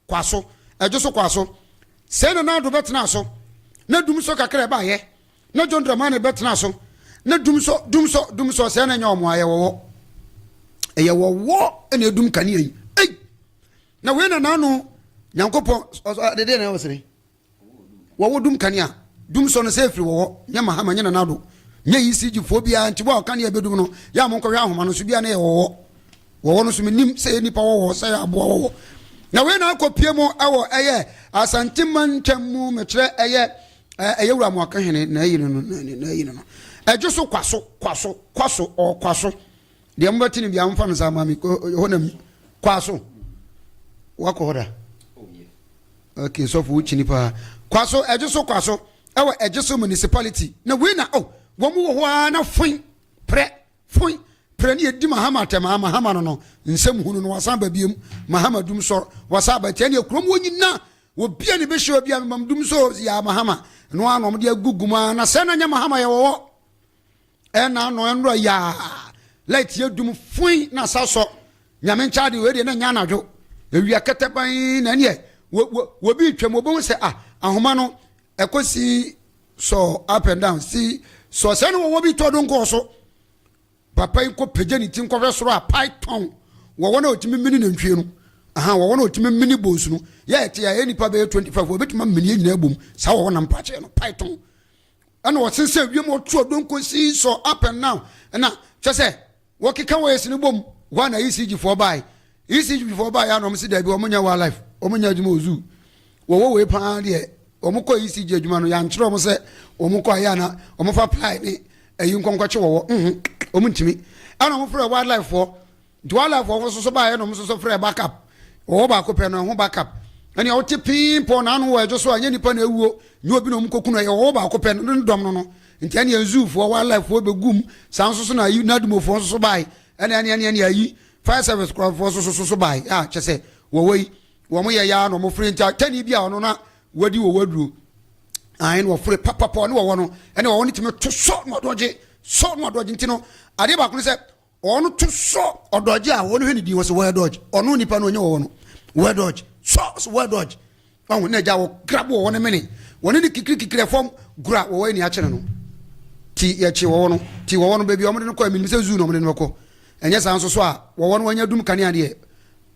kwaso say na do betena so na dum so kakra ba ye na John Dramani betena so na dum so say na nya omo aye wo eye wo ene dum kane yi na we na no Nyankopon de na wosere wo dum kane a dum so no say free wo nya mahama nya na do nya ECG fo bia nti bo kane e bedum no ya mo nkwa ahoma no so bia na ye wo no so menim say nipa wo say abo wo na we na akopie mu awo eye asantiman twemu metre eye wura mu aka hene na yi no ejuso kwaso de mbati ni bia mfa no sama mi honam kwaso wako hoda okay so fu chini pa kwaso kwaso ewo ejuso municipality na we na wo mu wo ho na fun pre ni edi mahama tema mahama no nsem hunu no wasan ba biem mahama dum so wasa ba tie ne krom wonyina wo bia ne be hwe bia mam dum so ya mahama no anom de aguguma na se na nya mahama ye wo na no enro ya light ye dum fun na saso nyame ncha de we de na nya nadwo ewia keteban na ne wo bi twem obon se ahoma no ekosi so up and down see so se no wo bi to do nko so papa inko pejani tin ko soro a python wo wona otimi mini na ntwe no wo wona otimi mini boss no ya ete ya enipa be 25 obetima mini nyina abom sa wo wona mpache no python ana wo sense wiem otu odonko si so up and down na chese wo keka wo esi no bom wa na ECG for buy ya no msi da bi omunya wa life omunya adwuma ozu wo we pa de omukọ ECG adwuma no ya nkyere omo se omukọ ya na omofa apply ni ayi nkonkwache wo omuntimi ana mo frɛ wildlife for so ba ye no so frɛ backup wo ba ko pɛ no ho backup ani o ti pimpo na no wo ejo so anya nipa na ewuo ni obi no mkoku no ye wo ba ko pɛ no ndom no nti ani zoo for wildlife for begum san so na yi na dumo for so ba ani ayi fire service crowd for so ba kyese wo mo ye ya no mo frɛ nti tani bia ono na wadi wo waduro ayin wo frɛ papa no wo no ani wo ni timi to so no doje ntino ade ba kun se onu to so odoje a wonu hwene di wo se wo doje onu nipa no onye wo no wo doje so wo doje won na ja wo grab wo ne mene woni ni kikiri form gura wo ni a kire no ti ye chi wo no baby o mo de ko mi se zu no mo de no ko enye san so a wo no wanya dum kane ade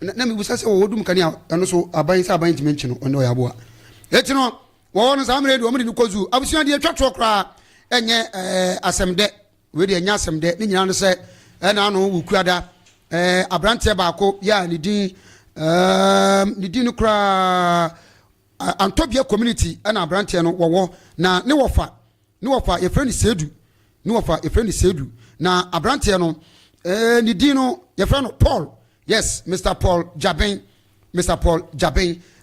na mi busa se wo dum kane eno so aban se aban timenchi no ono ya bo a eti no wo no samre de o mo de ko zu abusu de twatwo kra enye asemde we de nya asemde ni nyina no se na no wukuada abrante baako ya ni din no kra Antobia community na abrante no wo na ne wofa ye friend Sedu na abrante no ni din no ye friend Paul, yes, Mr. Paul Jabin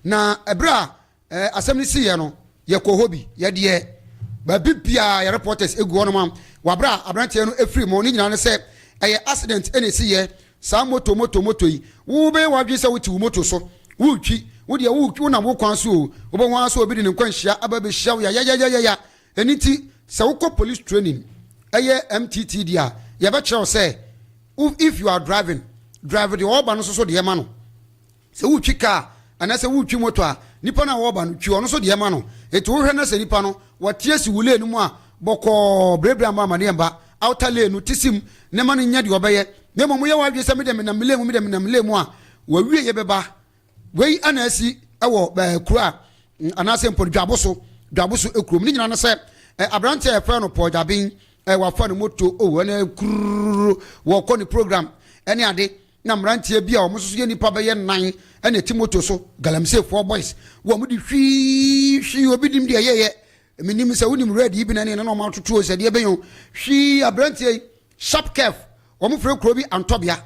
na ebra asem si ye no ye ko hobi ye de ba bibia ye reporters egu ono mam wabra abrante no efri mo ni nyina ne se accident ene si ye sa moto yi wo be wadwe se wuti moto so wutwi wo de wo na wo kwan so wo be wan so obi de ne kwanhia aba be hia ya eniti se wo ko police training MTT dia ye be kire say if you are driving the oba no so de ma no se wutwi car ana se wutwi moto a nipa na oba no twi ono so de ma no eto wo hwe na se nipa no watie si wule enu mu a boko brebra ma ne mba outer lane no tisim ne ma no nya de obeye ne mo ye wadwe se me de na mle mu a wawie ye beba wei anasi ewo kura anase mpo dwaboso ekrom ni nyina no se abrante e fa no pojabin wa fa no moto ene kru wo ko ni program ene ade na mrantie bia o mususu ye nipa be ye nan ene timoto so galamse four boys wo mu di hwi obi dim de ye minim se wonim ready bi na ne no ma toto se de be yo hwi abrante sharp kef wo mu fre kro bi antobia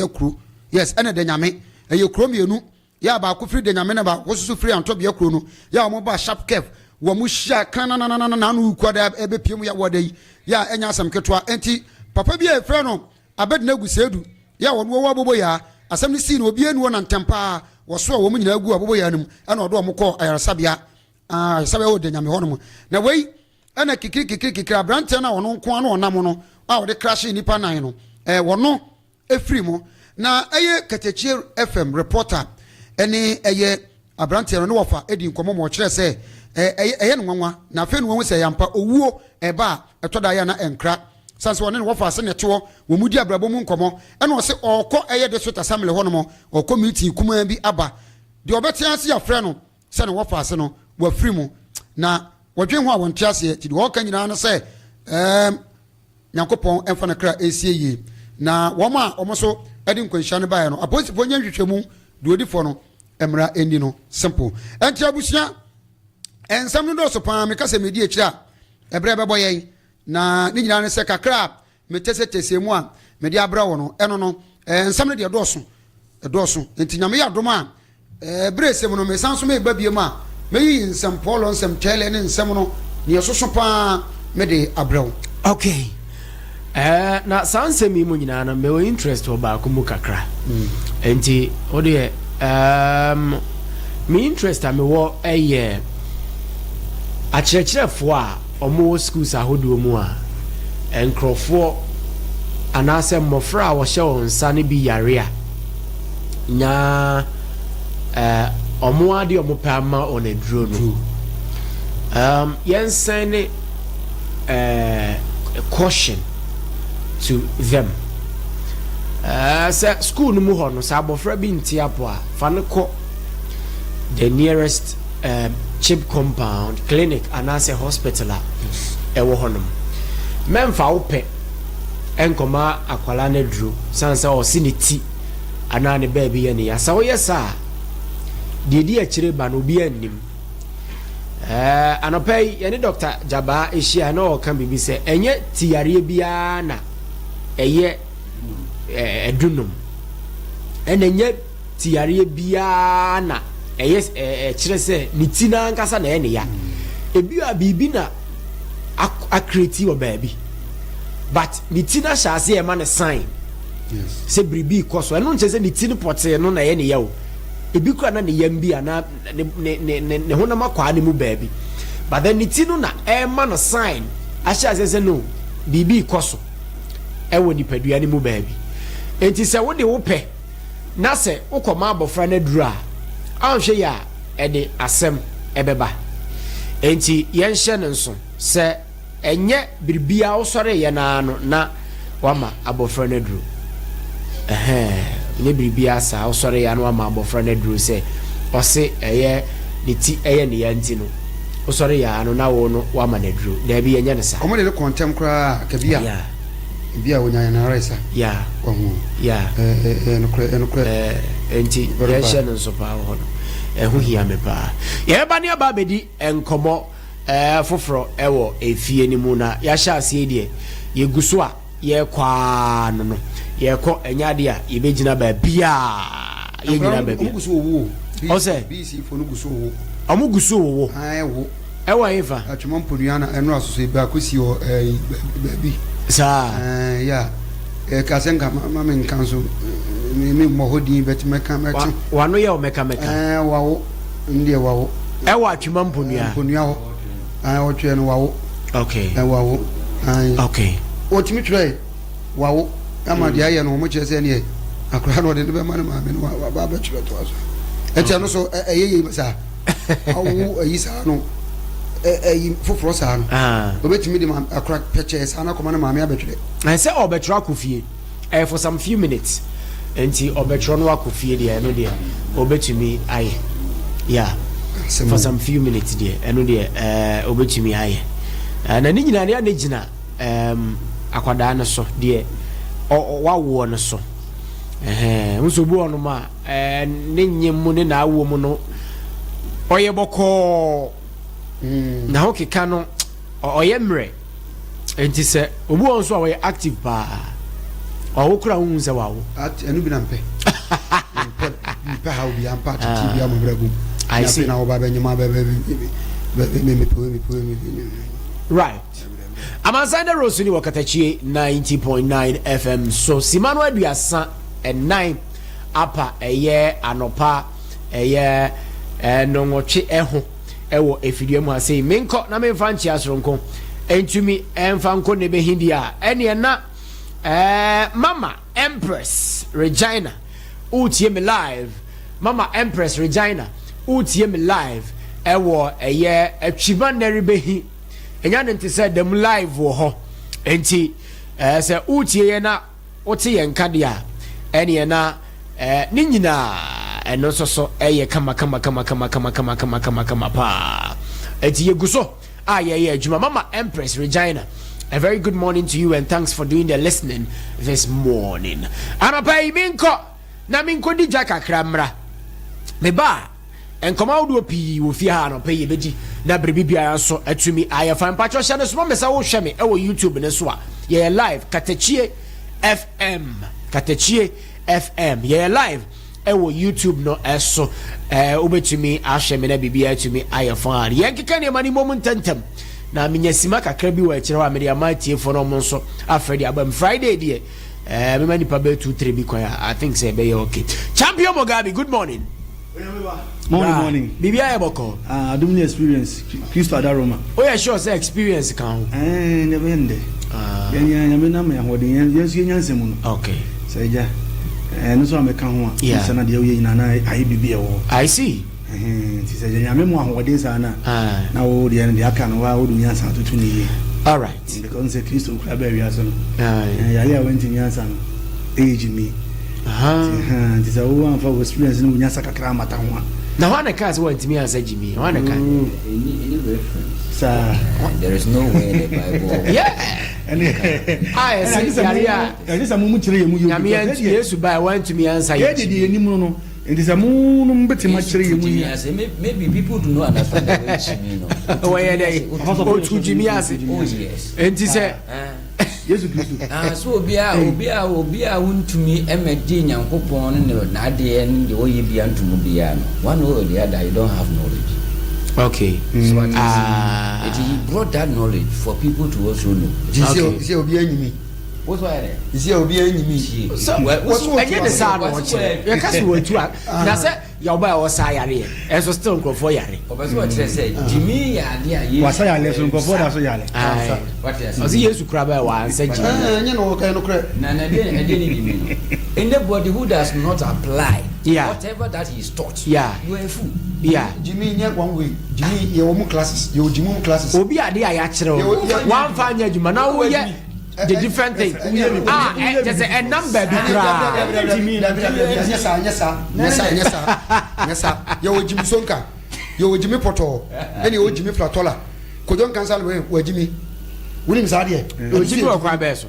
kro, yes ene de nyame eye kro mienu ya ba ko fri de nyame na ba ko susu fri antobia kro no ya mo ba sharp kef wo mu hia kananana na no kwada ebe piem ya wodai ya enya asam ketwa enti papa bi e fre no abedna gu Sedu ya wo wo abobo ya asam ni si no obi enu na ntempa wo so wo mu nyina gu abobo ya num ana odo mo ko ayarsabia sabia wo de nyame hono na wei ana kikiri abrante na wono nko ana onam no a wo de crash nipa nan no wono efiri mo na eye Katakyie FM reporter ene eye abrante no wofa edi nkomo mo kire se eye no nwanwa na fe no won se yampa owuo eba etoda ya na enkra sanse won ne wofa se ne tewo wo mudi abrabo mu nkomo ene wo se okọ eye de so tasamle ho no mo okọ meeting kuma bi aba de obetia se ya frɛ no se ne wofa se no wa free mu na wodwen ho a won tiase ti de wo kan nyina no se Nyankopɔn emfa na kra esie yi na woma omoso edi nkwanhia ne bae no aposifo nya hwehwemu de odifo no emra endi no simple enti abusia ensam no do so pa me kase medi akira ebre bebo yen na ni nyina ne se kakra me tese mu a me di abra wo no eno no ensam no de edoso enti nyame ya doma bre sem no me sanso me ba biem a me yi nsam polo nsam chele ne nsam no ne yesoso pa me de abra wo okay na sanse mi mu nyina na me wo interest oba ko mu kakra enti ode me interest am wo akyerɛkyerɛfo a ɔmo schools ahodo mu a enkrofo anase mmofra a wɔhyɛ wɔn nsa ne bi yare a nya ɔmo ade ɔmo pa ma on a draw no yensen ne caution to them say school no mu ho no sa abofra bi ntiapo a fa ne kɔ the nearest chip compound clinic and as a hospital ewo honum memfa wo pe enkoma akwala na duro sansa o siniti ana ne ba bi ye ne ya sa wo yesa de di akire ba no bi anim anopai ye ne doctor Jaba ehia na o kan bibi se enye tiyare bia na eye edunum enenye tiyare bia na yes kire se ni tina nkasa na ene ya ebi a bibi na a creative baby but ni tina sha se e ma ne sign yes se bribi koso eno nche se ni tin pote no na ene ya o ebi kura na ne yam bi ana ne ho na makwa ne mu baby but then ni tinu na e ma no sign a sha se no bibi koso e wo ni padua ne mu baby enti se wo de wo pe na se wo koma abofra na dura anhwe ya ede asem ebeba enti yenhye ne nso se enye birbia wo sore ye na no na wama abofra na duru ne birbia sa wo sore ya no wama abofra na duru se ose eye de ti eye ne yanti no wo sore ya no na wo no wama na duru da bi yenye ne sa omo de kontem kra ka bia ya bia wonya na resa ya omo ya enokre enti yenhye ne nso pa wo no ehu hia me pa ye ba ne aba bedi enkomo foforo ewo efie ni mu na ya sha ase die ye guso a ye kwa no ye ko enyade a ye begina ba bia ye nyina ba bia guso wo o se bc fo no guso wo amu guso wo wo ewa eva atwema mponuana eno asoso ba kosi o baby sa ya kasenga mama nkanso mi mo hodi bet meka wano ye o meka wawo ndie wawo ewa atwema mponua ho o twe no wawo okay wawo okay o timi twe wawo ama dia ye no mo chese ne akura no de be ma no ba ba twe to aso eti no so eyeye sa awu ayi sa no eyi foforo sa no obetimi de akura peche sa na koma na maame abetwe I say obetro akofie for some few minutes enti obetro no akofie de no de obetumi aye yeah for some few minutes there eno de obetumi aye na ni nyina ne gina akwada no so de wawo no so nso bu ono ma ne nyemu ne na awo mu no oye boko na hokeka no oye mre enti se obu on so oye active ba owo kura hu nse wawo enu bi na mpe ha obi ampa titi bi ambragu I see now baba nyuma baba right Amansan Dawuro ni Katakyie 90.9 FM so simano aduasa 9 apa eye anopa eye nonwoche eho ewo efidie mu ase menko na memfa nchi asronko entumi emfa nko ne behindia ene na Mama Empress Regina utie me live Mama Empress Regina utie me live ewo eye atwiba neribehi enya nte said them live wo ho enti se utie ye na wote ye nkade a ene na ni nyina eno so eye kama pa enti ye guso ye adwuma. Mama Empress Regina, a very good morning to you and thanks for doing the listening this morning. Anapa minko na minko di jaka kramra me ba enkoma wodo pi wo fie ha no pay beji na brebibia so atumi ayefan pacho hye no so mesa wo hwe me e wo YouTube ne so a ye live Katakyie FM ye live e wo YouTube no eso obetumi ahwe me na bibia atumi ayefan ye nkeka ne mani moment tentem na menyasima kakra bi wo akire wa me dia matie fo no mo so afredi abam Friday die me mani pa be 2-3 bi kwa I think say be okay. Champion Mugabe, good morning. Morning. Bibia eboko. Adumni experience. Kristo adaroma. Oh yeah, sure say experience kan. Never end. Yanya na me ahoden yesu nyansem no. Okay. Say ja. No so me kan ho a. Sana de ye nyina na ayi bibia wo. I see. Ti say ja me mo ahoden sa na. Na wo de ne de aka no wa wo du nyansa tutu ni ye. All right. Because say Kristo kra ba wi aso no. Ya ya went nyansa no. Age me. Ti say wo anfa experience no nyansa kakra mata ho a. Now one cars want me answer Jimmy. One can. Any reference? Sir, there is no way in the Bible. Yeah. I say Yaria. There is a mumu chire mu you. Yami and Jesus by want to me answer. Yeah, the animal no. It is a moon beti machire mu. Maybe people do not understand the way Jimmy no. Oh yeah, they. Oh to Jimmy as. Oh yes. And he said Yesu Kristo. So obia want me emedi Nyankopon ne na de en de oye bia ntumu bia no. One way or the other you don't have knowledge. Okay. So he brought that knowledge for people to also know. You see obi anyimi. What's why there? You see obi anyimi. So what's again the sound watch. You can we to na say your boy was sayare. Eso still go for yare. Obaso what say Jimmy ya dia ye. Was sayare so go for that so yare. What you say? Ozi Yesu kraba wa answer Jimmy. Anya no kai no kra. Na dey ni Jimmy. Anybody who does not apply whatever that he is taught. Yeah. You are a fool. Yeah. Jimmy nya one way. Jimmy ye wo mu classes. Ye wo Jimmy classes. Obi ade a ya kire o. One fanya Jimmy na wo ye the different thing. Just a number be kra. Yes. Ye wo Jimmy Sonka. Ye wo Jimmy Poto. Eni wo Jimmy Flatola. Kojon cancel we Jimmy. Woni msade. O Jimmy o kwa be so.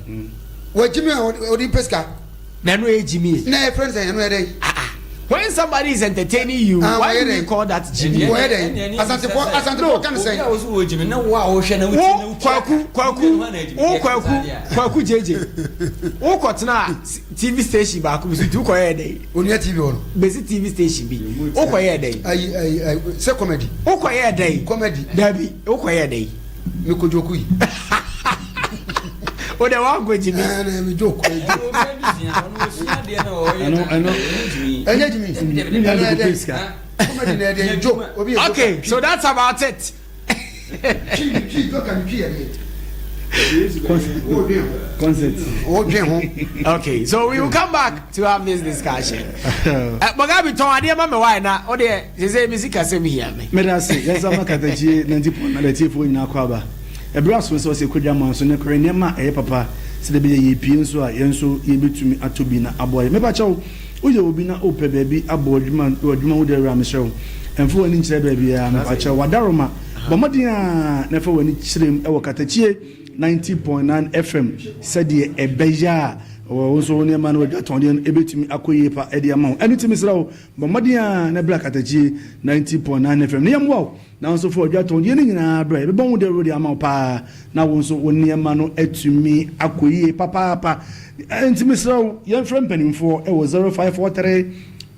Wo Jimmy o di pesca. Na no e Jimmy. Na friends e no e dey. When somebody is entertaining you, why do you call that Jimmy? Asante can say. Kwaku JJ. O kotna TV station ba ku bisu tu koye dey. Onia TV on. Besi TV station bi. O koye dey. Ai say comedy. O koye dey. Comedy. Dabi, o koye dey. Me ko joku yi. O de wa go Jimmy. Na me joku. I know. Okay, so that's about it. Okay, so we will come back to have this discussion. Mugabe to ade ma me why na o de say music asem here me. Me da say yes am Katakyie 90.9 fo nyina kwaba. Ebraso so se kodwa man so ne kore nema papa se de be ye pie nso a yenso ye betumi atobi na aboye. Me ba chawo oye obi na ope baby abodwuma wo de ra me hyew. Emfo wani nkyere baby ya me ba chawo wadaroma. Bomodin a na fa wani kyerem e wo Katakyie 90.9 FM said ebeja so ne man wadwa tonde ebetumi akoye pa ede ama enu timi srawo bomodin a na bla Katakyie 90.9 FM ne yamwo na so for wadwa tonde ne nyina bra ebe bon de rodi ama pa na wo so woni ama no etumi akoye papa entimi srawo yan frem panimfo e wo 0543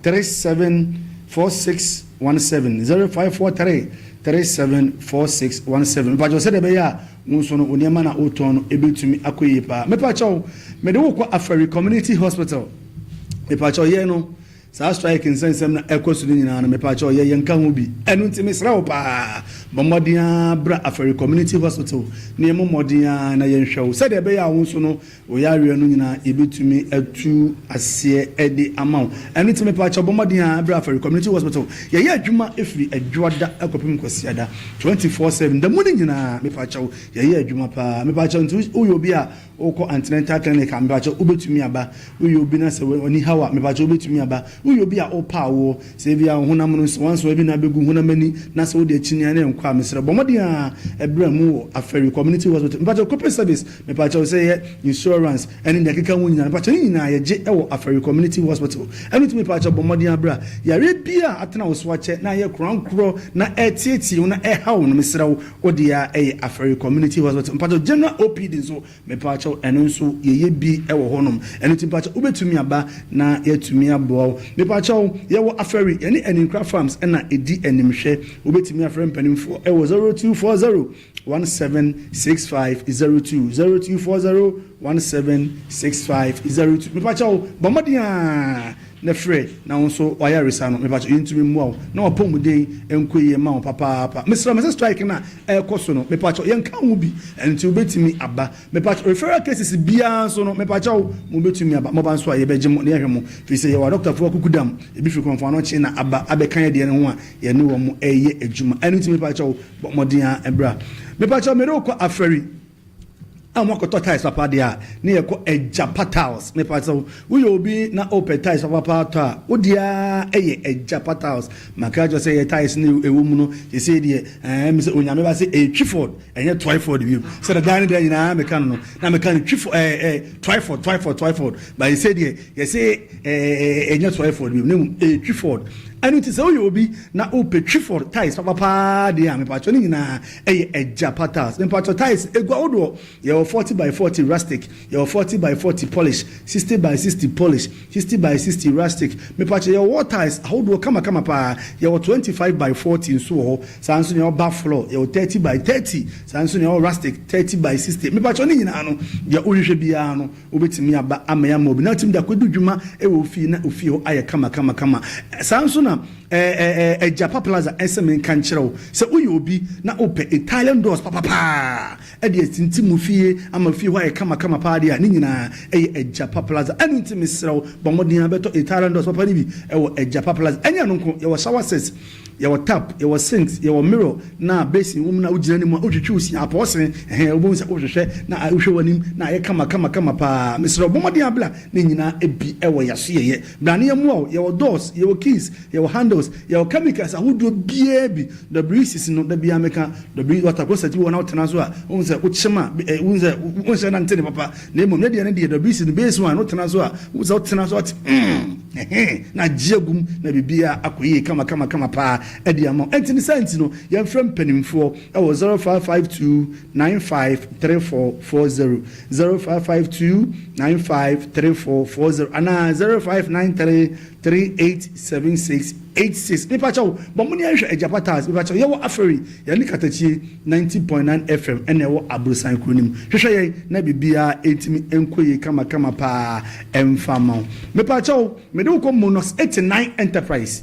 374617 0543 374617 ba jo se de be ya wonso no oniema na oton no ebetumi akoye pa me pa chawo me de wo kwa Aferi Community Hospital me pa chawo ye no saa strike nsensem na ekoso ni nyina na mepacho ye yenka ho bi enu ntimi srawo pa bomodia bra aferi community hospital ne momodia na yenhwew said e be ya wo so no o ya re no nyina ebetumi atu ase edi amount enu ntimi mepacho bomodia bra aferi community hospital ye adwuma efiri adwoda akopim kwasiada 24/7 the morning nyina mepacho ye adwuma pa mepacho ntu uyo bi a oko antenatal clinic mepacho ubetumi aba uyo bi na se oni hawa mepacho ubetumi aba uyo bi a opa wo se bia honam no so wanso bi na begu honamani na se wo de chinia na enkwa mesre bomodi a ebra mu aferi community hospital mepacho corporate service mepacho say insurance and in the keka wo nyina mepacho nyina ye je ewo aferi community hospital enu ti mepacho bomodi abra yare bia atena wo so ache na ye krankro na etieti wo na ehawo no mesre wo de ya aferi community hospital mepacho general OPD so mepacho enu so ye bi ewo honom enu ti mepacho ubetumi aba na yetumi abo mepacho yewo aferi ene enkra farms na edi enimhwe obetimi aferi mpanimfo ewo 0240 176502 0240 176502 mepacho bomodia na free na wonso waya resano mepacho yintumi muaw na opomuden enkoye ma papa mesra mese strike na ekoso no mepacho yenka ho bi enti obetimi aba mepacho referral cases bia so no mepacho mo betumi aba mo ban so aye beje mo na yehwe mo fi se ye wa doctor fo kukudam ebi fi konfa no chi na aba abekan de ne ho a ye ne wo mo eye adwuma enti mepacho modia ebra mepacho mere ko aferi amokoto ties papa dia ne yeko ejapa tiles me paso we obi na open ties papa ta odia eye ejapa tiles makajo say ties ne ewum no ye say die me say onyame ba say Triford enye Twyford view so the dan there na me kan no na me kan Twyford but ye say die ye say enye Twyford view ne Triford and it is all you be na open Triford ties papa dia me pacho ni na eye ejapa tiles me pacho ties egwa odo ye 40 by 40 rustic, your 40 by 40 polish, 60 by 60 polish, 60 by 60 rustic. Me patch your water is how do come pa your 25 by 40 in so sansun your bath floor, your 30 by 30, sansun your rustic 30 by 60. Me patch oni na no your urihwe bia no obetimi aba amaya mobi na tim da kwedu dwuma e wo fi na ofi ho aye kama sansuna Japa Plaza SM kan kyerɛw sɛ woyɛ obi na opɛ Italian doors papa ɛde tintimu fie ama fie hɔ ayɛ kama pa de a ne nyinaa ɛyɛ Japa Plaza ɛno nti mesrɛw bɔmmɔden abɛtɔ Italian doors papa ne bi ɛwɔ Japa Plaza ɛnyɛ no nko yɛwɔ shower sets yɛwɔ tap yɛwɔ sinks yɛwɔ mirror na basin wom na wogyina ne mu wotwetwe osi apɔsen wobɛhu sɛ wohwehwɛ na wohwɛ w'anim na ayɛ kama paa mesrɛw bɔmmɔden abla ne nyinaa ebi ɛwɔ yasoyɛyɛ bra ne yɛmu a yɛwɔ doors yɛwɔ keys yɛwɔ handles your chemicals ahodo bia bi the breezes no da bia meka the breeze water process bi wona wotena so a wonse wochema wonse na ntene papa na emom na de the breeze no base one wotena so a wonse wotena so na jiagum na bibia akoyi kama pa edi ama entini senti no ye frem panimfo e wo 0552953440 0552953440 ana 0593387686 me pacho bomuni ahwe ejapatas me pacho ye wo aferi ye ni Katakyie 90.9 FM ene wo abrosan kronim hwehwe ye na bibia entimi enkoyi kama pa emfama me pacho me do ko Monox 89 Enterprise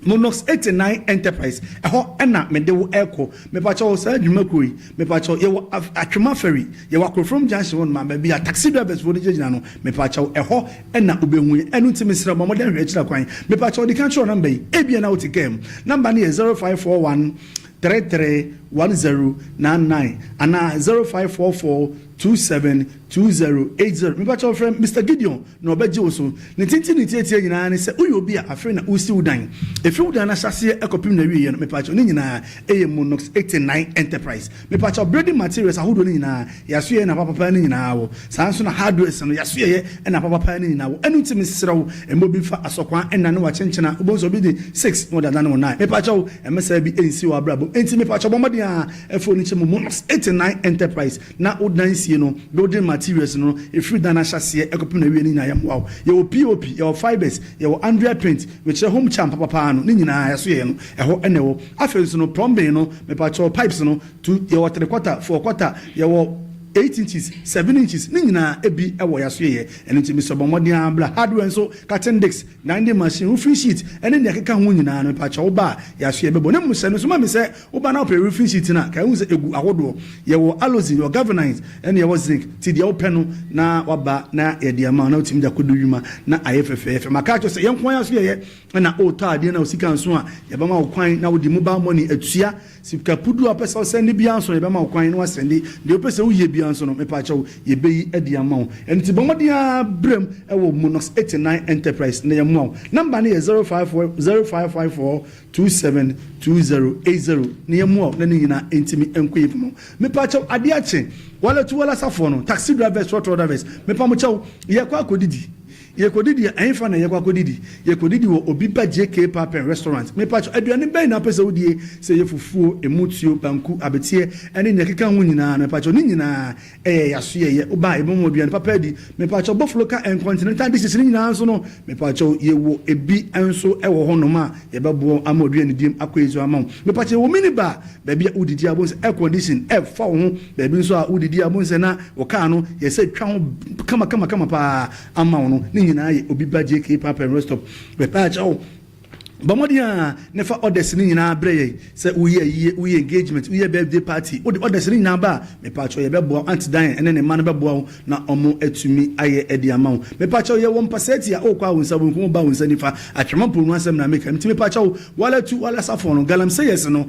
Monox 89 Enterprise eho ena me de wo eko me pacho sa adwuma koi me pacho ye wo atwema ferry ye wa from junction one ma be a taxi drivers for the jina no me pacho eho ena obehu enu ntimi sra mo modern hwe kira kwan me pacho di kan number e bia na utigem number ni 0541 331099 and 0544272080 me pacho friend Mr. Gideon no obeje oso ne tinti ne tietie nyina ne se uyo obi a afre na usi udan efi udan na hyase ekopim na wiye no me pacho ne nyina eye Monox 89 Enterprise me pacho building materials ahodo ne nyina yaso na papa ne nyina wo sanso na hardware no yaso ye na papa ne nyina wo enu ntimi srew emobi fa asokwan ena ne wa chenchena obonso bi di 6 more than 9 me pacho emesa bi ensi wa brabo enti me pacho bomodi a efo ni chemu Monox 89 Enterprise na odan sie no building materials no efi dan na hyase ekopim na wiye ne nyina yam wow ye wo POP ye wo fibers ye wo Andrea paint which home champ papa no ne nyina yaso ye no eho ene wo afenso no plumbing no me pacho pipes no to ye wo 3/4 4/4 ye wo 8 inches 7 inches ni nyina ebi ewo yaso ye eno ntimi so bomodin abla hardware so cutting discs grinding machine roofing sheet ene ne akeka ho nyina no pa cha wo ba yaso ye bebo ne mu se no so ma me se wo ba na ope roofing sheet na ka hu se egu ahodo ye wo alozi your governance ene ye wo zinc ti de wo peno na waba na ye de ama na utimi da kodo yuma na ayefefe maka cho se ye nkwan yaso ye na o ta ade na osika nso a ye ba ma wo kwan na wo di mobile money atua sika pudu apesa send bi anso ye ba ma wo kwan na wo send de opesa wo ye bi anso no me pa cha wo ye be edi ama wo enti bomodia brem e wo Monox 89 enterprise na ye mo number na ye 0554 na ye mo na ni nyina entimi enkoye mo me pa cha ade ache wala tu wala safo no taxi drivers truck drivers me pa mo cha ye kwa kodidi yekodidi enfa na yekodidi yekodidi wo obipa JK Pap and restaurant me patcho aduane ben na pese wodie se yefufuo emutuo banku abetie ene ne keka hu nyina na patcho ni nyina yaso ye oba ebomo aduane papa di me patcho Buffalo Car and Continental dishes ni nyina nso no me patcho yewo ebi enso ewo honoma ye bebo amaduane dim akwezo ama me patcho wo minibar ba bia udidi abonse air condition fa ho ba bi nso a udidi abonse na wo car no ye se twa ho kama pa ama no nyina ye obiba JK Pap and rest up we patch oh Bamodia never orders ni nyina breye say we engagement we birthday party o the orders ni nyina ba me patch ye bebo anti dan ene ne man bebo na omo atumi aye edi amount me patch ye 1% ya o kwa wonsa bonku ba wonsa nifa atwema ponu asem na make me patch wala tu wala safo no galam say yes no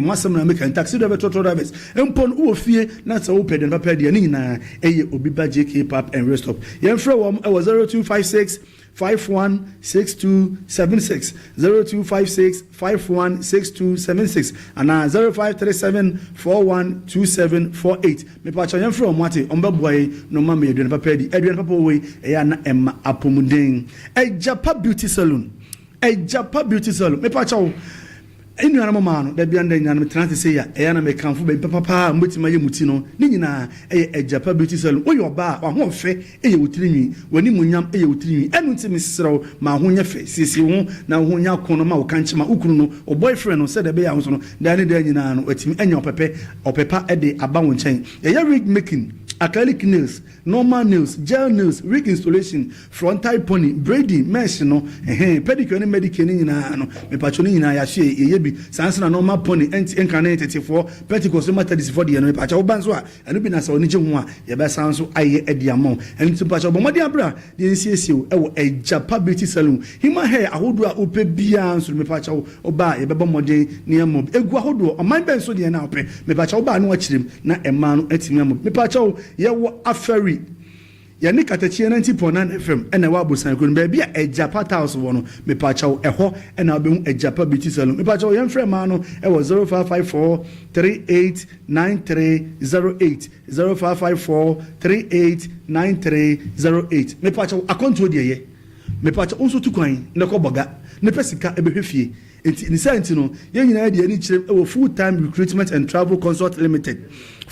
mo asem na make taxi driver total drivers empon wo fie na say wo pede na pede ni nyina eye obiba JK Pap and rest up ye mfre wo 0256 516276 0256 516276 and 0537 412748 me pa choyan from wate ombeboy no mama eduen papa di eduen papa we eya na emma apomuden Ejapa beauty salon me pa chow enu ana mama no da bia nda nyana me trante say ya eya na me kanfo be papa mbotima ye muti no ni nyina Ejapa beauty salon wo yoba wa ho fe eye wotirinwi wani munyam eye wotirinwi enu ntimi srew ma ho nya fe sisi ho na ho nya kono ma wo kanchema ukuru no o boyfriend no said be ya ho so no da ne da nyina no atimi enya opepa ede aba wo nchen eya wig making acrylic nails, normal nails, gel nails, wig installation, frontal pony, braiding, mesh no, pedicure and medicare ni na no, me patchoni na ya share yebi, sans na normal pony, incarnate for petticoats matter this for the no patch obanzo, and be na so ni jumwa, ye be sanso aye ediamon, and to patch obomadi abra, the NCSU, Ejapa beauty salon, hima hair, a hodua upe bian, so me patch oba, ye bebomode near mob, egua hodo, a my ben so the na pe, me patch oba no watch him, na a man etimiam, me patch yewo aferi ya ni Katakyie 90.9 FM ena wa bosan ko be bia Ejapa house wono me pa chawo eho ena be hu Ejapa beauty salon me pa chawo yem frɛ ma no e wo 0554 389308 0554 389308 me pa chawo akonto de ye me pa chawo unso tukwan ne ko boga ne pesika e be hwefie enti ni senti no ye nyina de ani kyerem e wo full time recruitment and travel consult limited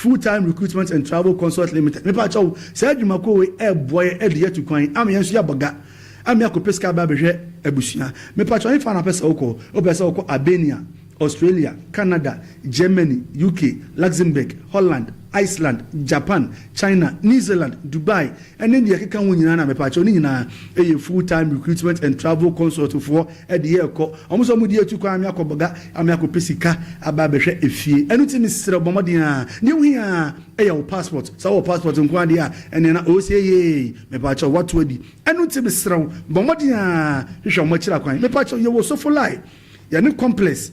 full-time recruitment and travel consult limited me pa chawo say adwuma ko we boy e de yetu kwan am yenso ya boga am yakopesika ba behwe abusua me pa chawo ifa na pesa okọ Albania, Australia, Canada, Germany, UK, Luxembourg, Holland, Iceland, Japan, China, New Zealand, Dubai, and then the Keka nyina na me pa chawo ni nyina e full-time recruitment and travel consult for e de ye ko omuso mu de yetu kwan am yakoboga am yakopesika aba behwe Efie enu ti misre bomodin a ni hu a e your passport so your passport nkwan de a ene na o se ye me pa chawo what we di enu ti misre bomodin a hwehwe mo kira kwan me pa chawo ye wo so for life ya ni complex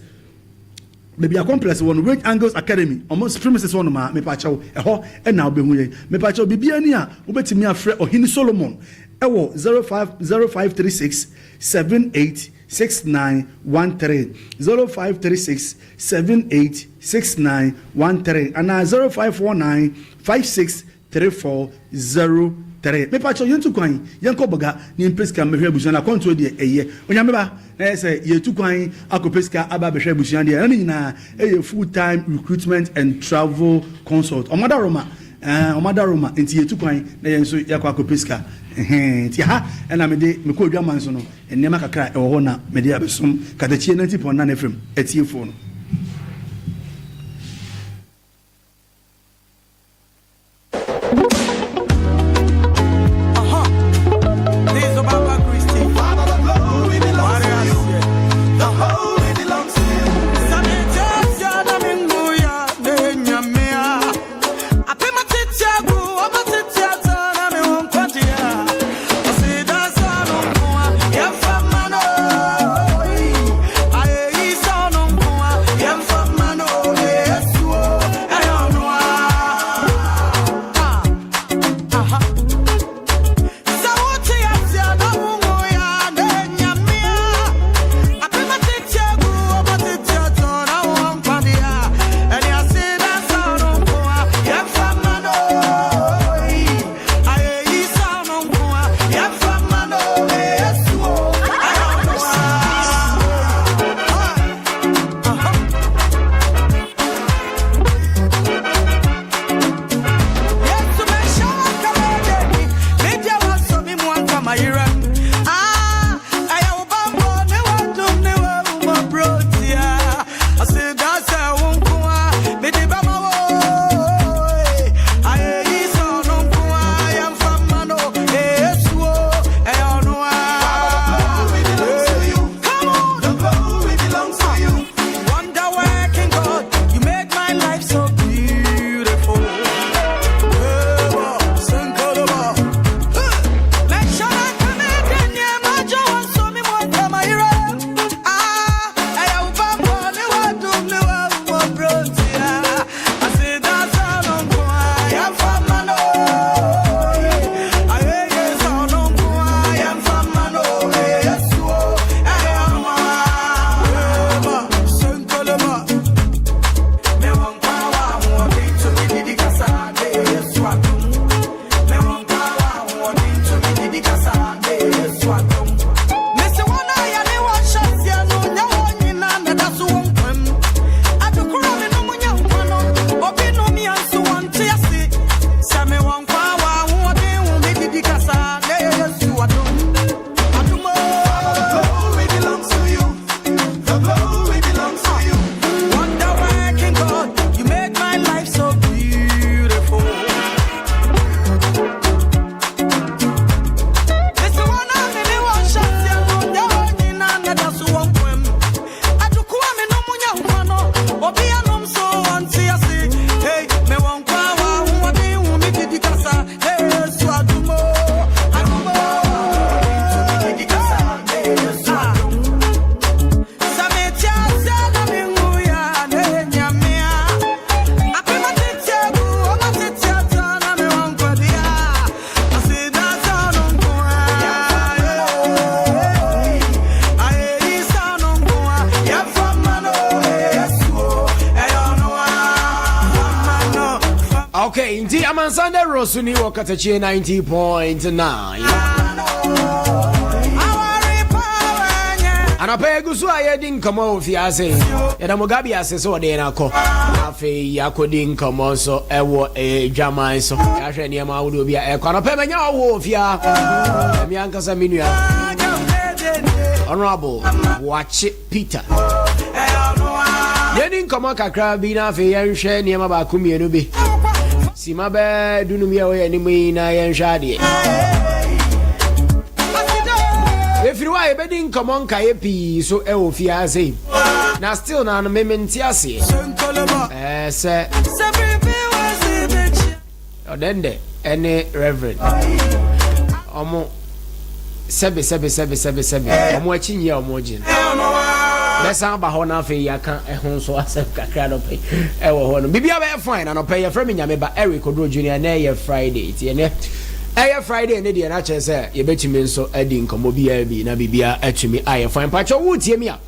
maybe a complex one Range Angles Academy almost premises one ma me pa chawo eho e na obehu ye me pa chawo bibia ni a obetimi afre Ohini Solomon ewo 0536 786913 0536 786913 and 0549 563403 me pa chawo yentu kwan yenko boga ni mpeska mehwe busu na konto de eye onyameba na say yetu kwan akopeska aba behwe busu de na nyina eye full time recruitment and travel consult omada Roma enti yetu kwan na yenso yakwa akopeska ti ha na me de me ko odwaman so no enema kakra e wo ho na me de abesom Katakyie 90.9 FM etiefo no Okay, indeed, Amansan Dawuro suni wo Katakyie 90.9. Anapa egusu ayedi nkomo ofiase. Yeda Mugabe ase so de na ko. Afi yakodi nkomo so ewo Jaman so. Ya hwe ne ma wodo bia e kwa anapa menya wo ofia. Emi ankasa minua. Honorable Watch Peter. Yedi nkomo kakra bi na afi yenhwe ne ma ba ku mienu bi. Sima be dunum ye we ni mu na yenhwe ade. Efiri wa ebedi nkomo nkaye pi so e ofia sei na still na no mementi ase se odende ene reverend omo sebe omo achinye omo gin besa ba ho na fe yaka ehun so asem kakra no pe e wo ho no bibia be fine na no pe ye from Nyameba Eric Oduro Jnr na ye Friday ti ene Friday ne dia na che se ye betimi nso adi nkomo bia bi na bibia atumi aye fine pacho wo tie mi a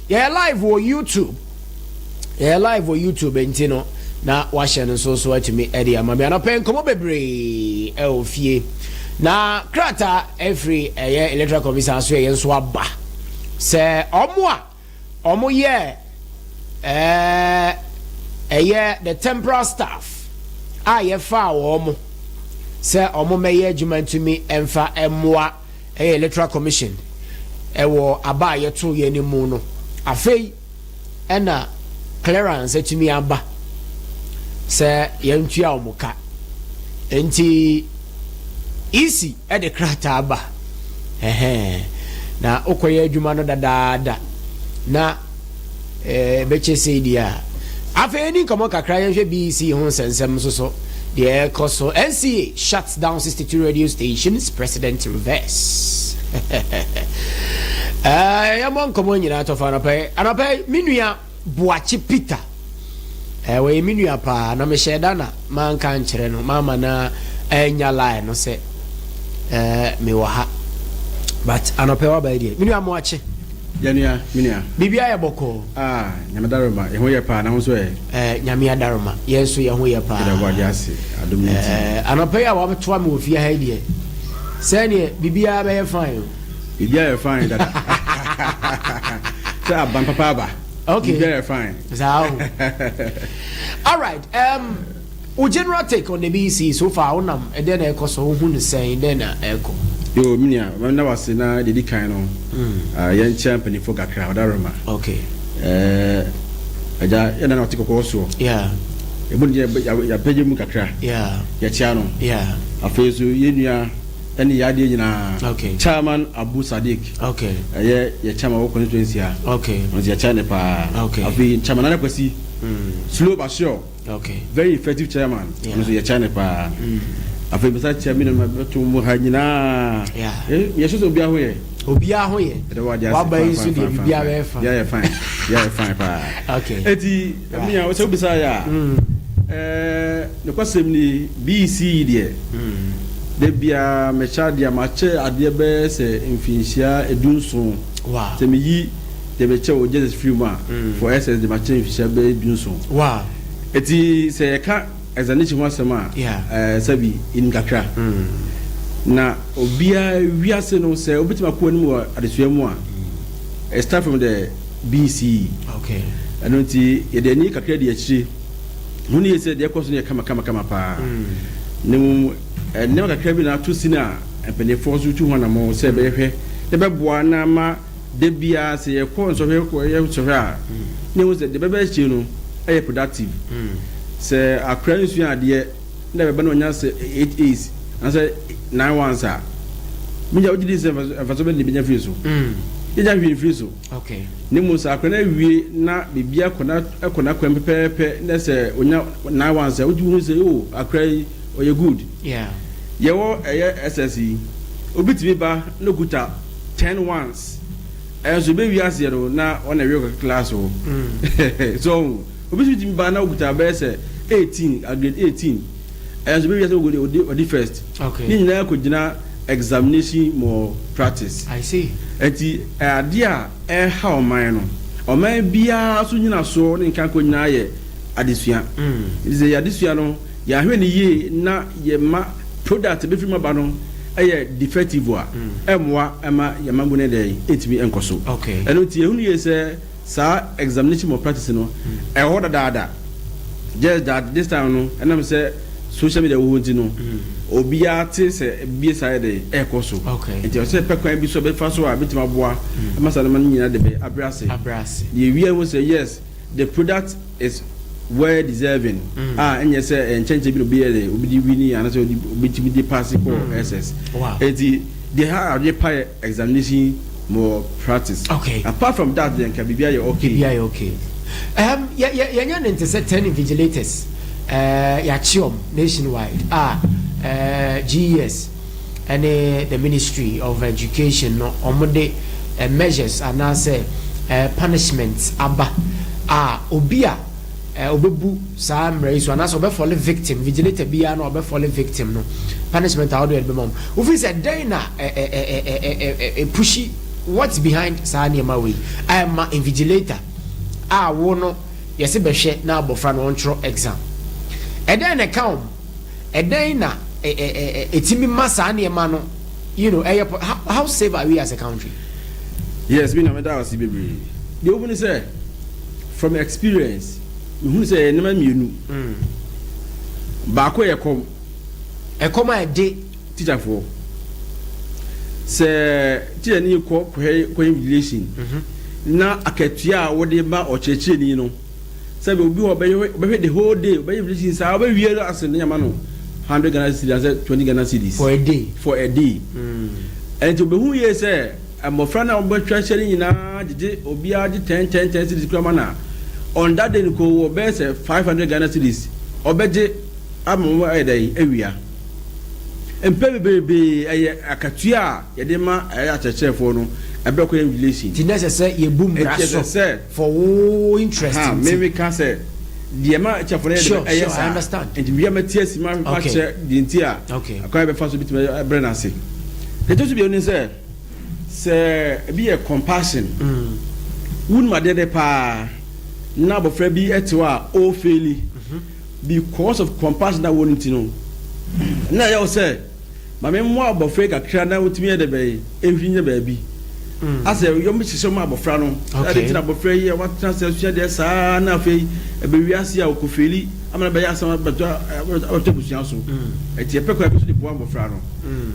ye live wo YouTube entino na wa hye no so atumi adi amabia na pe nkomo bebre Efie na krata every electoral commission so ye nso aba se omo ye the temporal staff aye fa wo se omo meye adwuma ntumi emfa emwa electoral commission ewo aba yeto ye ni mu no afei ena clearance atumi aba se yentua omuka enti isi e de krata aba na okoye adwuma no dadaada na beche sedia afei ni komo kakra yenhwe BC ho sensem so the air coso NCA shuts down 62 radio stations. President reverse. Yamon komo nyina to fa anapay minua Buachi Peter. We minua pa na me sheda na man kan kire no mama na enya line no se me wa ha. But anapay wa ba die. Minua mo achi. Yanua minua. Bibia ya boko. Nyameda Daruma e ho ye pa na ho so Nyamia Daruma. Yesu ye ho ye pa. Da gwa diase adumniti. Anapay a wa betwa me ofia ha die. Say ne bibia ba ye fine. Bibia ye fine dada. Say abam papa ba. Okay. Bibia ye fine. All right. General take on the BC so far onam and then e koso hu ne sen then eko. Yo minia na wase na dedi kan no yan champion for kakra Daruma. Okay. Aja yana na otiko so. Yeah. E bun je ya peje mu kakra. Yeah. Ya chia no. Yeah. Afezu yenua ene yade nyina. Okay. Chairman Abu Sadiq. Okay. Ya chairman wo constituency a. Okay. On ya chairman pa. Okay. Afi chairman na kwasi. Slow but sure. Okay. Very effective chairman. On ya chairman pa. Afi bisa chairman ma betu mu ha nyina. Yeah. Ya so obia ho ye. Obia ho ye. Wa ba yisu de bibia be fa. Yeah, fine. Yeah, fine pa. Okay. Eti miya o se bisa ya. Ne kwasem ni BC de. De bia me cha dia ma che ade be se mfinhia edunso. Wow. Se me yi de be che o Jesus Freeman for SS de ma che mfinhia be edunso. Wow. Eti se ka exanichi ho asema sabi in kakra. Na obia wiase no se obitima ko anim wa adesua mu a start from the BC. Okay. Anonti ye de ni kakra de akiri huni ye se de koso ne kama pa nemu ne kakra bi na to sina empene force tu ho na mo se be hwe de be boa na ma de bia se ye ko nso hwe ko ye so hwe a ne wo se de be chi no e productive se akra nsu ade ne be na onya se 8 is and say 9 ones a mi ja ojidi se faso be ni free so ja hwe free so. Okay. Ne mu sa akra na wie na bibia kona kwem pepepe na se onya 9 ones a oji hu se o akra oye good. Yeah. Ye wo SSE obitimi ba no guta 10 ones so be wi ase ro na on a real class o. So obitimi ba na guta be se 18 grade 18 so be wi ase go the first. Okay. Ni nyina ko gina examination more practice. I see. Enti ade a ha o man no o man bia so nyina so ne nkan ko nyina ye adesua. Ize adesua no ya hwe ni ye na ye ma product be free ma no eye defective wa emwa ema ye ma ngune dey etimi enkoso okay eno ti ehunu ye say sa examination of practice no e ho da just that this time no and am say social media wo nti no obia te say bie side dey ekoso okay nti o say pekwan bi so be fa so a bitima boa masala man nyina de be abrase the we will say yes the product is well deserving and you say change bi no be there obi wini and so obi di pass for SS wow and they have a pay examination more practice okay apart from that then can be okay yeah nti say 10 invigilators ya chiom nationwide GES and the Ministry of Education no omode measures and now say punishments aba obia obebu sa mre so na so be fall victim vigilator bia na obe fall victim no punishment how do you be mom we feel say dey na pushy what's behind sa niema we I am invigilator wo no yesi be hwe na abofra no ntro exam then na count then na etimi masa niema no you know how safe are we as a country? Yes, we know that was baby the open say from experience who say no mienu ba ko yekom a day teacher for say teacher ni ko relation na akatua wo de ba ocheche ni no say be obi be the whole day be relation say obi wie as na yama no 100 Ghana cedis 20 Ghana cedis for a day and to be who ye say amofra na obo twahye ni na dide obi age 10 cedis krama na on that day ko obe say 500 Ghana cedis obeje amomo ayedai awia empebebebe akatua yede ma achechefo no ebe ko relation ti necessary ye boom raso for interest maybe can say the ma chefo sure, I understand and we am tia sima ma che the ntia akwa be fa so bitima brenase the to be oni say be a compassion won ma de pa na bofra bi etewa o faili because of compassion that won ntino na ya say ma me mo abofra kakra na wotimi de be ehwinya ba bi ase yo me hyehyɛ mo abofra no ade tina abofra yi wat transaction de sa na afei e be wiase a okofeli amana be ya asama bato abusia so eti e pekwa bi so de bo abofra no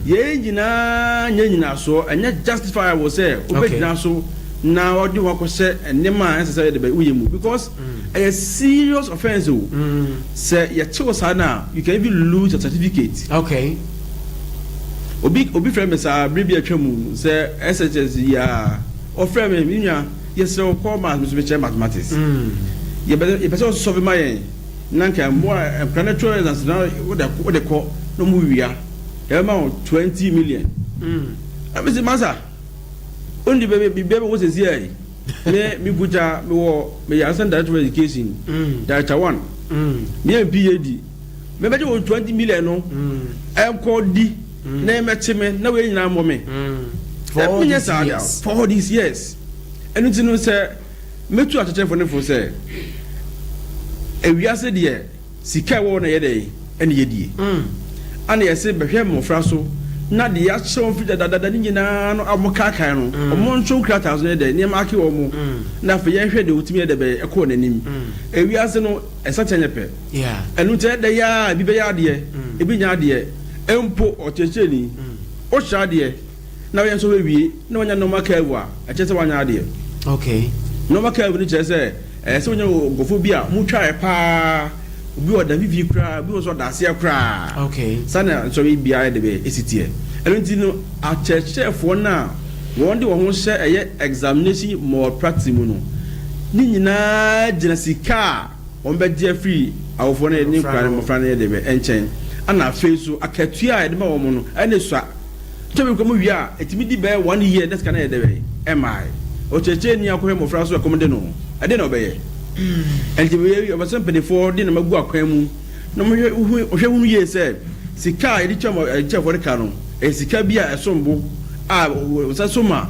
ye nyina so anya justify wo say obegyina so na odi wo akɔhyɛ enema necessary de be uyemu because a serious offense say ye chill sana you can even lose your certificate okay obi friend me sa bribi atwamu say SHS ya o friend me nwa yes so call mathematics ye be so solve my nanka mo planetary exams na wo de call no mu wia e ma 20 million am say masa ondi be wo say here me buja me wo me Amansan Dawuro education director 1 me PhD me be 20 million no em call di na metime na we nyina mo me for these years enu ti no say metu atete for ne for say ewiase de sika wo na ye dey ene ye die ana ye say behwe mo fra so na de ya chew fi dada ni nyina no amokakan no omo ntwo kratas no de ne ma ke wo mo na fa ye hwe de otimi de be ekọ nanim ewiase no esatanye pe enu te de ya bi be ya de e bi nya de empo ochecheni o shade na we nso wie na wanya no makavu a chese wanya ade okay no makavu ni chese se wanya gofo bi a mu twa pa obi oda vivi kra bi so da se kra okay sana so bi bia de be esitie elenti no a chechefo na won de wo ho hye eye examination more practice mu no ni nyina gina sika on be dia free awofo na ni kra mo fra na de be enchen ana fesu akatua de ma wo no ene so to be ko mu wi a etimi di be 1 year that's kana de be mi o cheche ni akohe mo fra so ko de no ade na obeye enti we obasan pedefo de na magu akwan mu no mo hwe hu ye se sika e di chamo e chefo de ka no e sika bi a esombo a o so ma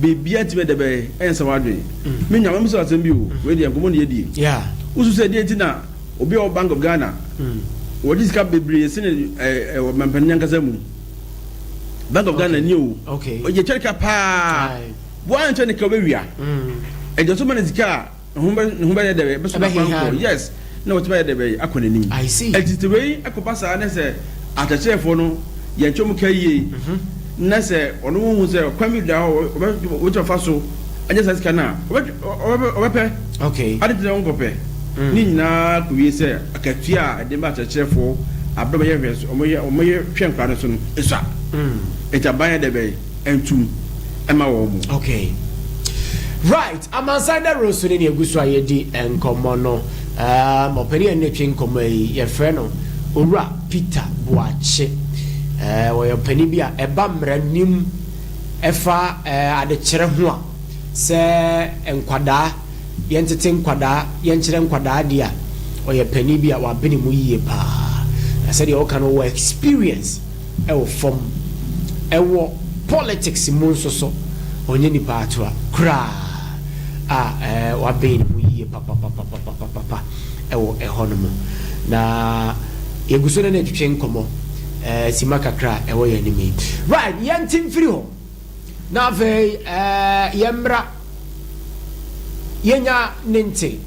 bebia ti be de be ensa wadwen me nyama mi so asen bi o we de enkomo ne ye di yeah usu se de ti na obi o Bank of Ghana what is cap bebre sene mampanya nkasa mu Bank of Ghana new okay o je cheka pa one chene ka bewia e je so man zika humba de be so na banko yes na what be de be akona nim I see e ti we akopa sa na se atachefo no ye twom ka yie na se ono hu se kwami da o to fa so anya sa sika na obepe okay ade de won kope ni nyina ko wi se akatua de ma atachefo abdo ye hwe omoye hwenkwa no so no isa eta ban de be entum ema wo mu okay right Amansan Dawuro so ne egusu ayedi enkomo no openi en netwe nkomo yi ye frɛ no Owura Peter Boache wo ye openi bia eba mranim efa adekyere ho a se enkwada yentete nkwada yenkyere nkwada dia wo ye peni bia wa beni mu yie pa se de o kan wo experience wo form wo politics mu nso so onye nipa atoa kra wa beni mu yie pa wo ehonomo na eguso na twetwe nkomo sima kakra wo ye anime right yentim firi ho na ve yemra yenya nente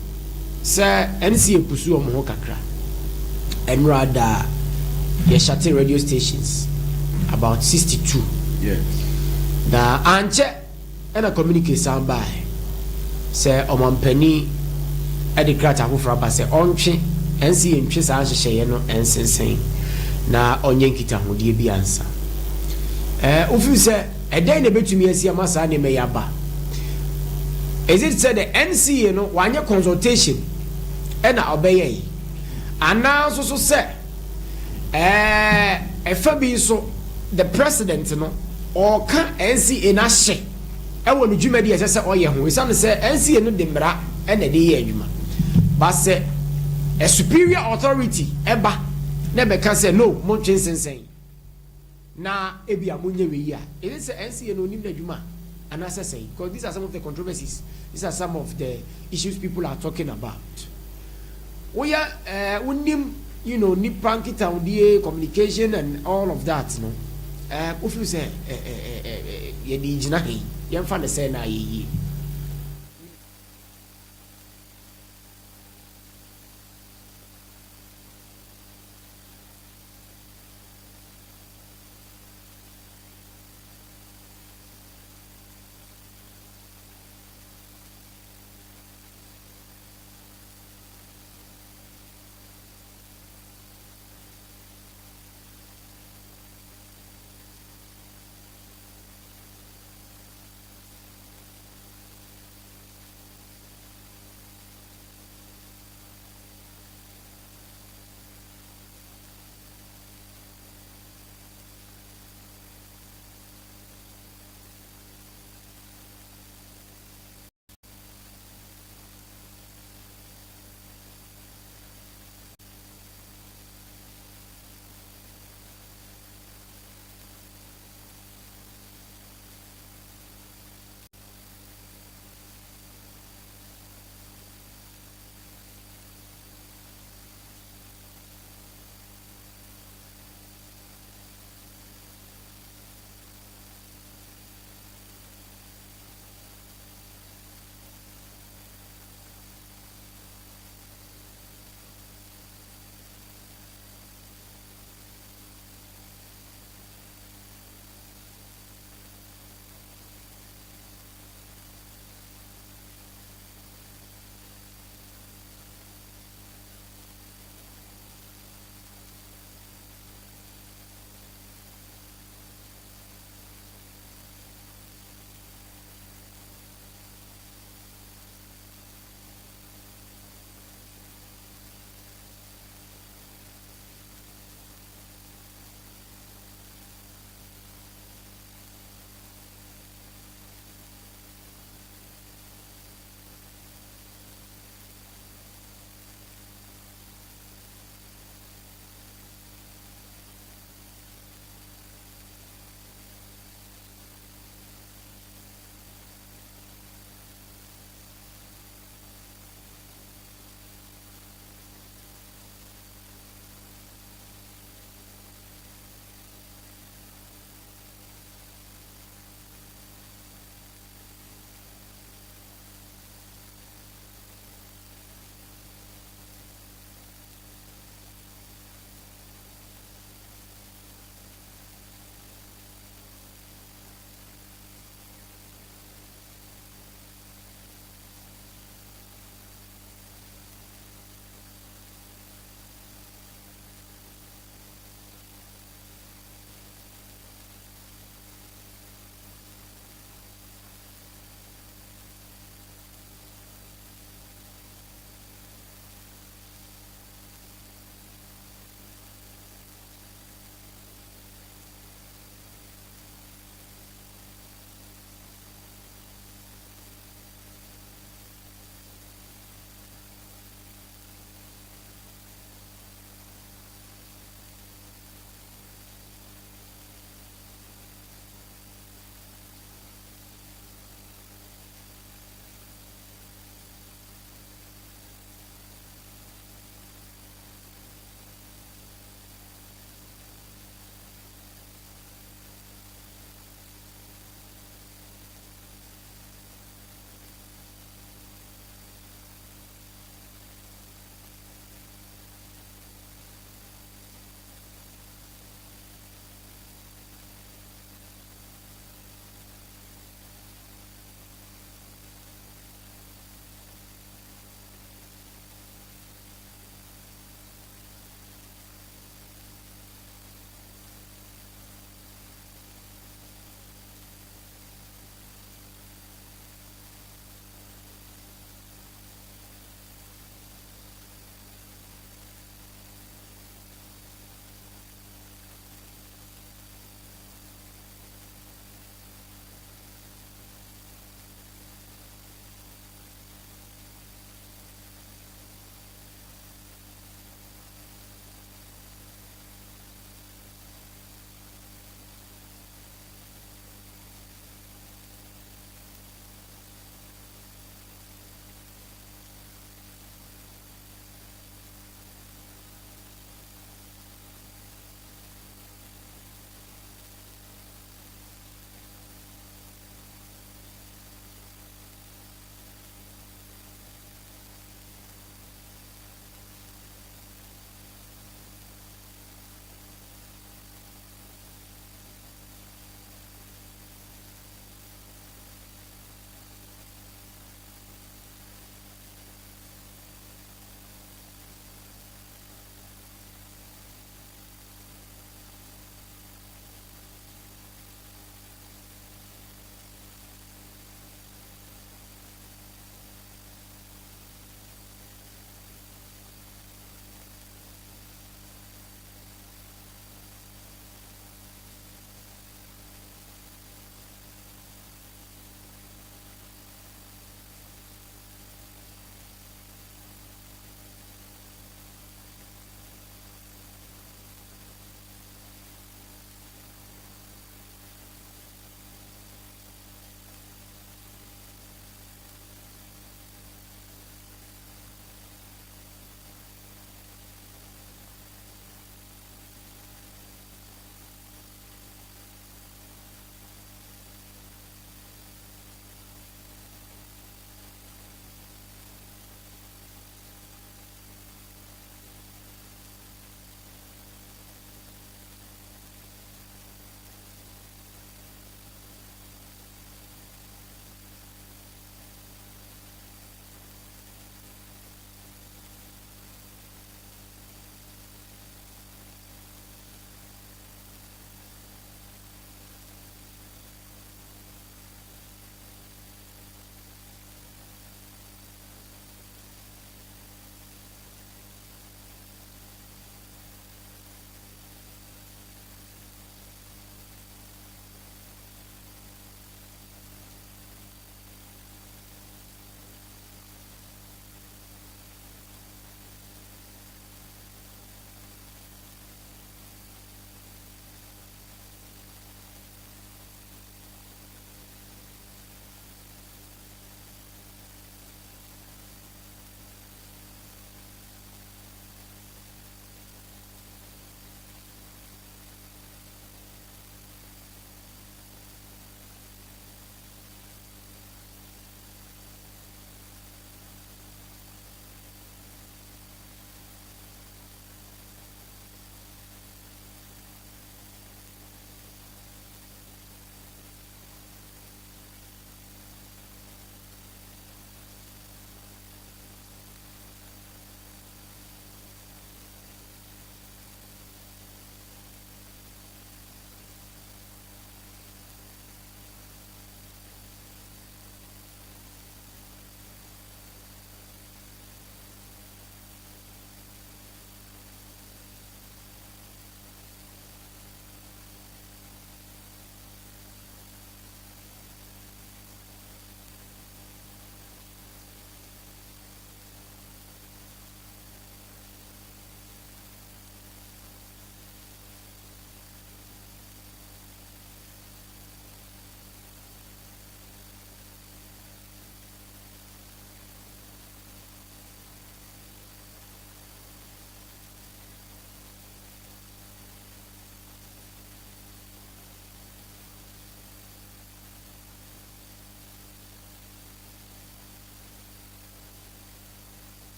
se NC epusu omo ho kakra enra da ye shate radio stations about 62 yeah na anche ena communicate sound by se omampani edikrata akofra ba se ontwe NC entwe sa hyehye no ensensen na onye nkita hodie bi ansa ofi se eden na betumi asi amasa na me yaba is it said the NC no wanye consultation ena obeye ana so se efa bi so the president no or can NC na hye e wo no dwuma de se oye ho isa no se NC no de mra ena de ye adwuma ba se a superior authority eba na be ka se no mo twensensen na ebia munye we ya it is NC no nim na adwuma and as I say, because these are some of the controversies, these are some of the issues people are talking about. We are you know, nipanki town communication and all of that, no. If you say ye di jinahi, ye mfane say na ye.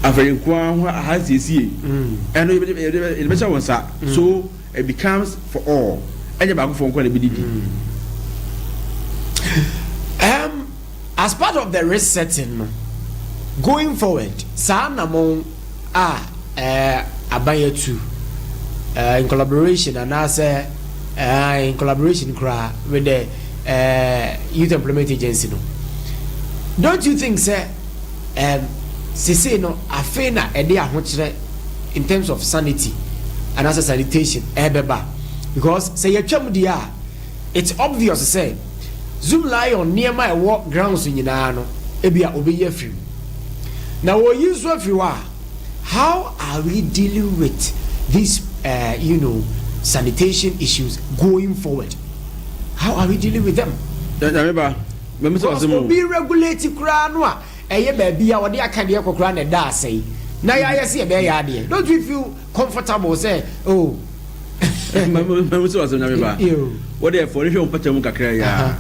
after kwa has see and it better one sa so it becomes for all and back for kwa be as part of the risk setting going forward sa na mo abaya too in collaboration and as in collaboration with the youth employment agency no. Don't you think sir say no afena ede ahokyere in terms of sanity and as a sanitation ebeba because say you twam dia it's obvious say zoom lion near my walk grounds nyina no ebia obeya free now we use everywhere. How are we dealing with these sanitation issues going forward? How are we dealing with them? Nyameba be regulated crana baby or the Akandia Cocran and da say now I see a bear idea. Don't you feel comfortable say oh what they for you patam kakra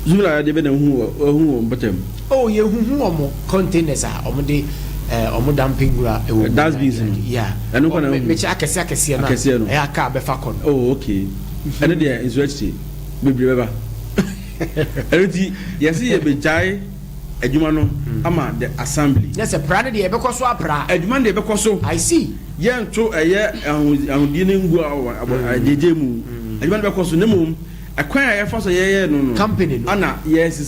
Zula de who patam oh you who containers are omode dumping that's busy yeah and no one me akese na e aka be fa kon oh okay and there is ready baby beba everything yes e be jai adwuma no ama the assembly yes a prade de e be koso apra adwuma de e be koso I see ye nto eye ahudi ne ngu ajeje mu adwuma de be koso ne mum akwan ya fa so ye no company no ana yes